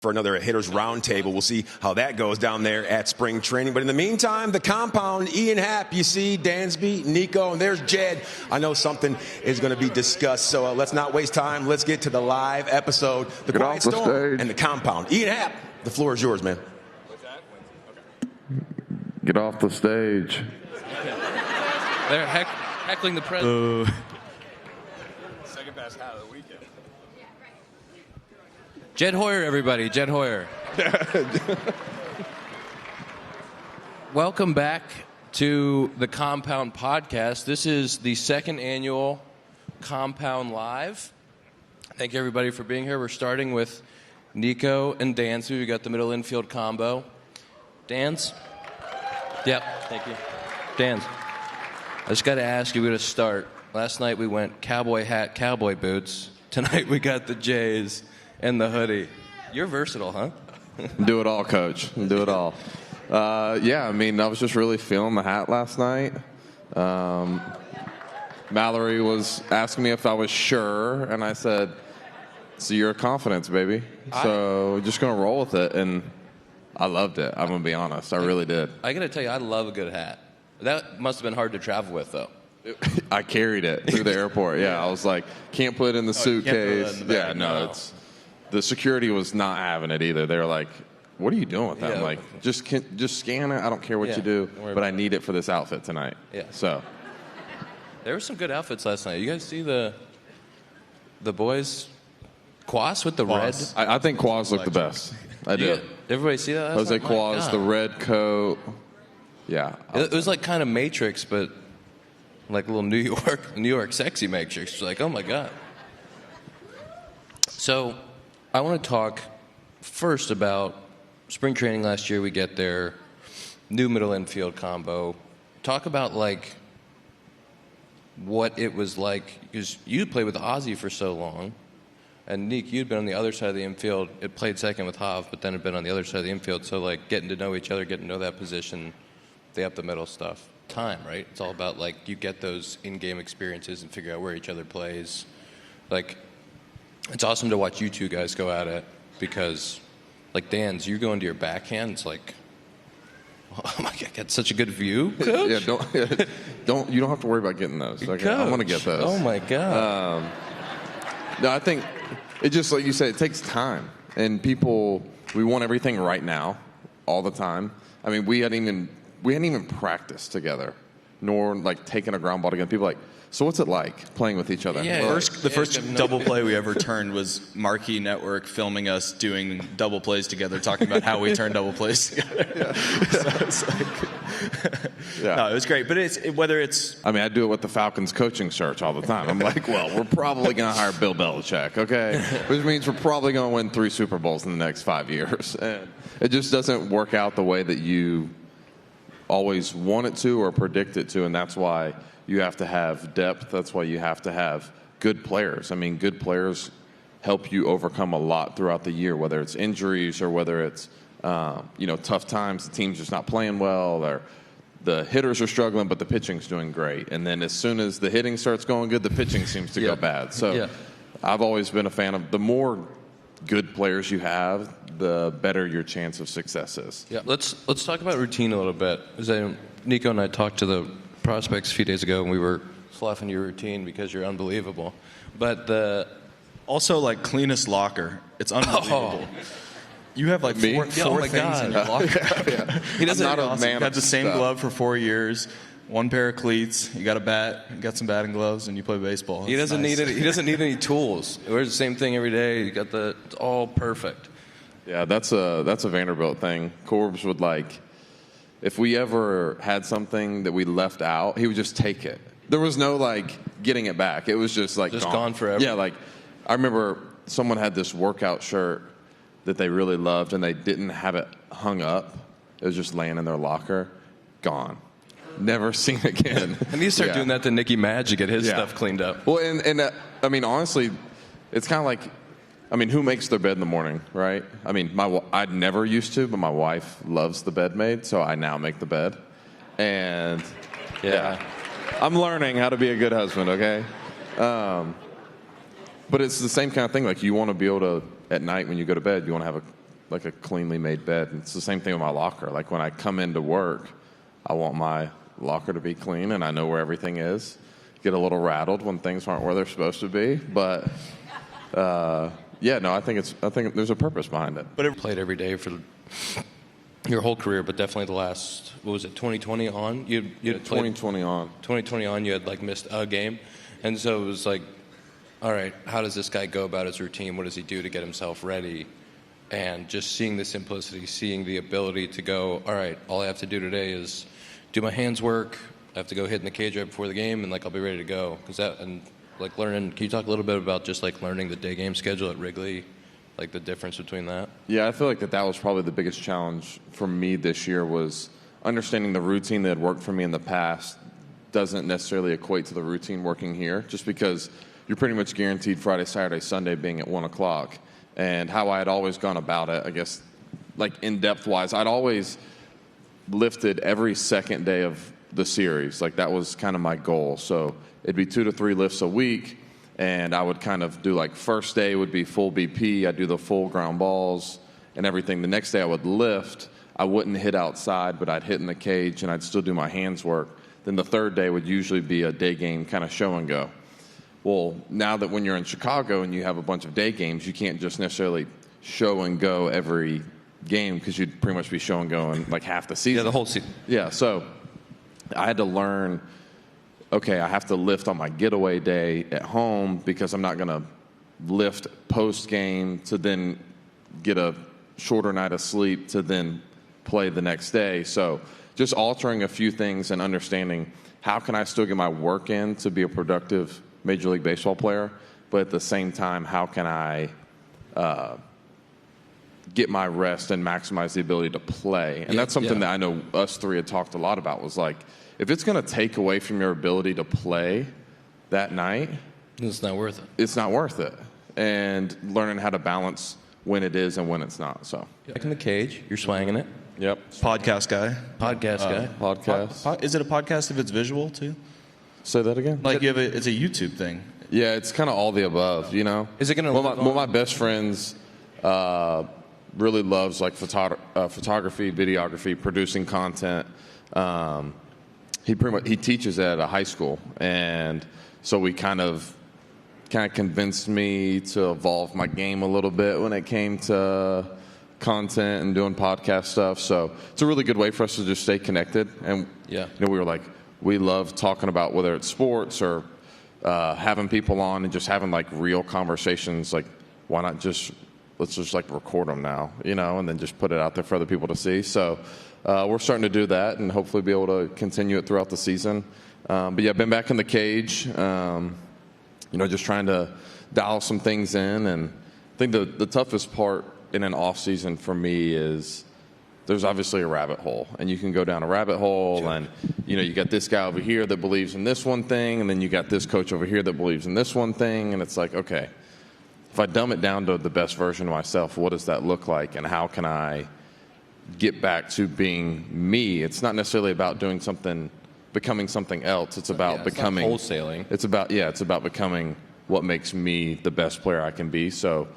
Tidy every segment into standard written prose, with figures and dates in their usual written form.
for another hitters roundtable. We'll see how that goes down there at spring training. But in the meantime, the compound, Ian Happ, you see Dansby, Nico, and there's Jed. I know something is going to be discussed, so let's not waste time. Let's get to the live episode, The Quiet Storm and the compound. Ian Happ, the floor is yours, man. What's that? Okay. Get off the stage. They're heckling the president. Second best hat of the weekend. Jed Hoyer, everybody. Jed Hoyer. Welcome back to the Compound Podcast. This is the second annual Compound Live. Thank you, everybody, for being here. We're starting with Nico and Dansby. We got the middle infield combo. Dans? Yep, thank you. Dans, I just got to ask you, we're going to start. Last night we went cowboy hat, cowboy boots. Tonight we got the Jays and the hoodie. You're versatile, huh? Do it all, Coach. Do it all. Yeah, I mean, I was just really feeling the hat last night. Mallory was asking me if I was sure, and I said, "So you're confidence, baby. So we're just going to roll with it." And I loved it. I'm going to be honest. I really did. I got to tell you, I love a good hat. That must have been hard to travel with, though. I carried it through the airport. Yeah, I was like, can't put it in the suitcase. In the bag, The security was not having it either. They were like, "What are you doing with that?" I'm like, just scan it. I don't care what you do, but I need it for this outfit tonight. Yeah. So there were some good outfits last night. You guys see the boys? Quas with the red. I think Quas looked the best. I did. Everybody see that? Jose Quas, the red coat. Yeah. It was like kind of Matrix, but like a little New York sexy Matrix. It's like, oh my God. So I want to talk first about spring training last year. We get there, new middle infield combo. Talk about like what it was like, because you played with Ozzie for so long, and Nick, you'd been on the other side of the infield. It played second with Hav, but then had been on the other side of the infield. So like getting to know each other, getting to know that position, the up the middle stuff. Time, right? It's all about like you get those in-game experiences and figure out where each other plays. Like, it's awesome to watch you two guys go at it, because like Dan's, you go into your backhand, it's like, oh my God, I got such a good view, Coach. Yeah, you don't have to worry about getting those. Okay, I'm gonna get those. Oh my God. No, I think it just, like you said, it takes time, and we want everything right now, all the time. I mean, we hadn't even practiced together, nor like taken a ground ball together. People are like, so what's it like playing with each other? Yeah, The first double play we ever turned was Marquee Network filming us doing double plays together, talking about how we turn double plays together. Yeah. So it's like, no, it was great. But I mean, I do it with the Falcons coaching search all the time. I'm like, well, we're probably going to hire Bill Belichick, okay? Which means we're probably going to win 3 Super Bowls in the next 5 years. And it just doesn't work out the way that you always want it to or predict it to, and that's why you have to have depth. That's why you have to have good players. I mean, good players help you overcome a lot throughout the year, whether it's injuries or whether it's tough times. The team's just not playing well, or the hitters are struggling, but the pitching's doing great. And then as soon as the hitting starts going good, the pitching seems to go bad. So I've always been a fan of the more good players you have, the better your chance of success is. Yeah, let's talk about routine a little bit. Nico and I talked to the prospects a few days ago, and we were sloughing your routine because you're unbelievable. But also like cleanest locker. It's unbelievable. You have like four things in your locker. He doesn't. I'm not a man. You have the same glove for 4 years. 1 pair of cleats. You got a bat. You got some batting gloves, and you play baseball. He doesn't need any. He doesn't need any tools. He wears the same thing every day. You got it's all perfect. Yeah, that's a Vanderbilt thing. Corbs would like, if we ever had something that we left out, he would just take it. There was no like getting it back. It was just like gone forever. Yeah, like I remember someone had this workout shirt that they really loved, and they didn't have it hung up. It was just laying in their locker. Gone. Never seen again. And you start doing that to Nicky Madge to get his stuff cleaned up. Well, and I mean, honestly, it's kind of like, I mean, who makes their bed in the morning, right? I mean, I never used to, but my wife loves the bed made, so I now make the bed. And I'm learning how to be a good husband, okay? But it's the same kind of thing. Like, you want to be able to, at night when you go to bed, you want to have a a cleanly made bed. And it's the same thing with my locker. Like when I come into work, I want my locker to be clean and I know where everything is. Get a little rattled when things aren't where they're supposed to be, but yeah, no, I think there's a purpose behind it. But it played every day for your whole career, but definitely the last, what was it, 2020 on? You had played 2020 on. 2020 on, you had like missed a game. And so it was like, all right, how does this guy go about his routine? What does he do to get himself ready? And just seeing the simplicity, seeing the ability to go, all right, all I have to do today is do my hands work. I have to go hit in the cage right before the game, and like I'll be ready to go. Like learning, can you talk a little bit about just like learning the day game schedule at Wrigley, like the difference between that? Yeah, I feel like that was probably the biggest challenge for me this year was understanding the routine that had worked for me in the past doesn't necessarily equate to the routine working here, just because you're pretty much guaranteed Friday, Saturday, Sunday being at 1 o'clock. And how I had always gone about it, I guess, like in-depth wise, I'd always lifted every second day of the series. Like that was kind of my goal. So it'd be 2 to 3 lifts a week, and I would kind of do like first day would be full BP. I'd do the full ground balls and everything. The next day I would lift. I wouldn't hit outside, but I'd hit in the cage, and I'd still do my hands work. Then the third day would usually be a day game kind of show and go. Well, now that when you're in Chicago and you have a bunch of day games, you can't just necessarily show and go every game because you'd pretty much be show and go in like half the season. Yeah, the whole season. Yeah, so I had to learn, okay, I have to lift on my getaway day at home because I'm not going to lift post-game to then get a shorter night of sleep to then play the next day. So just altering a few things and understanding how can I still get my work in to be a productive Major League Baseball player, but at the same time, how can I get my rest and maximize the ability to play? And that's something that I know us three had talked a lot about was like, if it's going to take away from your ability to play that night, it's not worth it. It's not worth it. And learning how to balance when it is and when it's not. So back in the cage, you're swanging it. Yep. Podcast guy. Podcast. Is it a podcast if it's visual too? Say that again. Like it's a YouTube thing. Yeah, it's kind of all the above, you know. Is it going to? One of my best friends really loves like photography, videography, producing content. He teaches at a high school, and so we kind of convinced me to evolve my game a little bit when it came to content and doing podcast stuff. So it's a really good way for us to just stay connected. And yeah, we were like, we love talking about whether it's sports or having people on and just having like real conversations. Like, why not let's just like record them now, you know, and then just put it out there for other people to see. So we're starting to do that and hopefully be able to continue it throughout the season. But yeah, been back in the cage, you know, just trying to dial some things in. And I think the toughest part in an off season for me is there's obviously a rabbit hole, and you can go down a rabbit hole, and you know, you got this guy over here that believes in this one thing, and then you got this coach over here that believes in this one thing, and it's like, okay, if I dumb it down to the best version of myself, what does that look like, and how can I get back to being me? It's not necessarily about becoming something else. It's about becoming wholesaling. It's about becoming what makes me the best player I can be. So,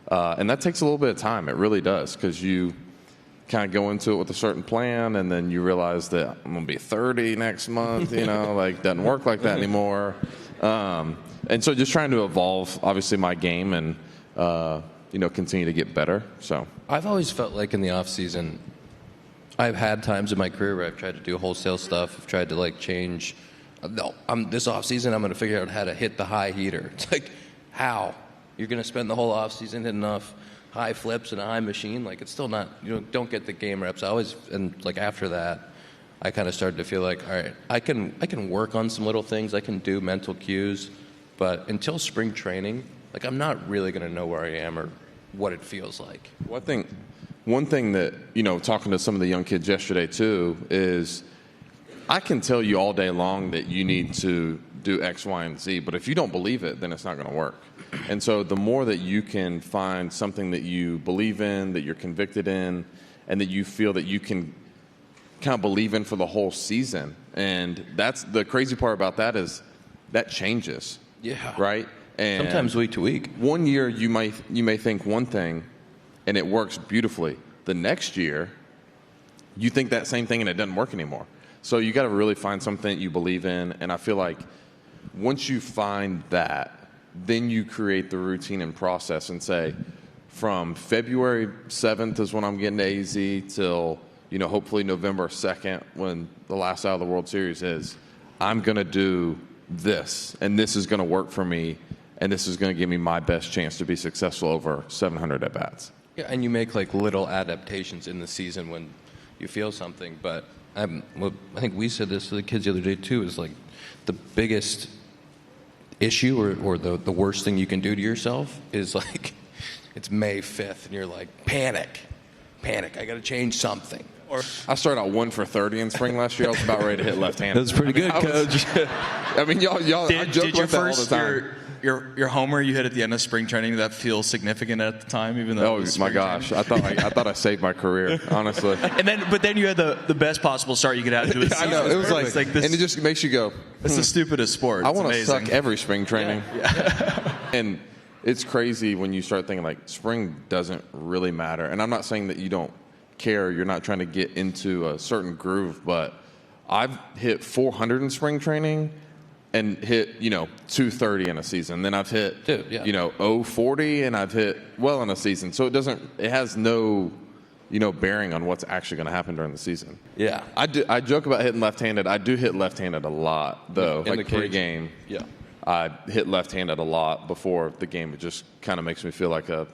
and that takes a little bit of time. It really does, because you kind of go into it with a certain plan, and then you realize that I'm going to be 30 next month, you know, like doesn't work like that anymore. And so just trying to evolve, obviously, my game and, you know, continue to get better. So I've always felt like in the off season, I've had times in my career where I've tried to do wholesale stuff. I've tried to like change. No, this off season, I'm going to figure out how to hit the high heater. It's like, how? You're going to spend the whole off season hitting enough high flips and a high machine? Like, it's still not, you know, don't get the game reps. And like after that, I kind of started to feel like, all right, I can work on some little things. I can do mental cues, but until spring training, like I'm not really going to know where I am or what it feels like. Well, I think one thing that, you know, talking to some of the young kids yesterday too, is I can tell you all day long that you need to do X, Y, and Z, but if you don't believe it, then it's not going to work. And so the more that you can find something that you believe in, that you're convicted in, and that you feel that you can kind of believe in for the whole season. And that's the crazy part about that is that changes. Yeah. Right? And sometimes week to week. One year you may think one thing, and it works beautifully. The next year, you think that same thing and it doesn't work anymore. So you got to really find something that you believe in. And I feel like once you find that, then you create the routine and process and say, from February 7th is when I'm getting to AZ till, hopefully November 2nd when the last out of the World Series is, I'm going to do this, and this is going to work for me, and this is going to give me my best chance to be successful over 700 at-bats. Yeah, and you make like little adaptations in the season when you feel something. But I think we said this to the kids the other day too, is like the biggest issue or the worst thing you can do to yourself is like it's May 5th and you're like, panic, I got to change something. I started out 1 for 30 in spring last year. I was about ready to hit left-handed. That's pretty good, Coach. I mean, y'all. I joke Did your about that all the time. your homer you hit at the end of spring training, that feel significant at the time, even though? Oh my gosh! I thought I saved my career, honestly. But then you had the best possible start you could have to a season. I know, it was like this, and it just makes you go. It's the stupidest sport. I want to suck every spring training. Yeah. And it's crazy when you start thinking like spring doesn't really matter. And I'm not saying that you don't care. You're not trying to get into a certain groove, but I've hit 400 in spring training and hit 230 in a season. Then I've hit 040 and I've hit well in a season. So it has no bearing on what's actually going to happen during the season. Yeah. I joke about hitting left-handed. I do hit left-handed a lot though. In like the pre-game. Yeah. I hit left-handed a lot before the game. It just kind of makes me feel like a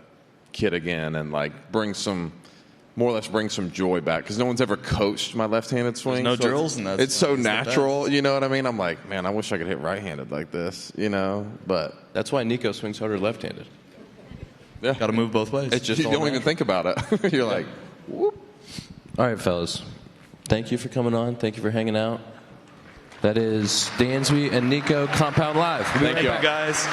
kid again and like more or less bring some joy back because no one's ever coached my left-handed swing. There's no drills, and it's so natural. You know what I mean? I'm like, man, I wish I could hit right-handed like this. But That's why Nico swings harder left-handed. yeah, Got to move both ways. It's just you don't even think about it. You're like, whoop. All right, fellas. Thank you for coming on. Thank you for hanging out. That is Dansby and Nico Compound Live. Thank you, guys.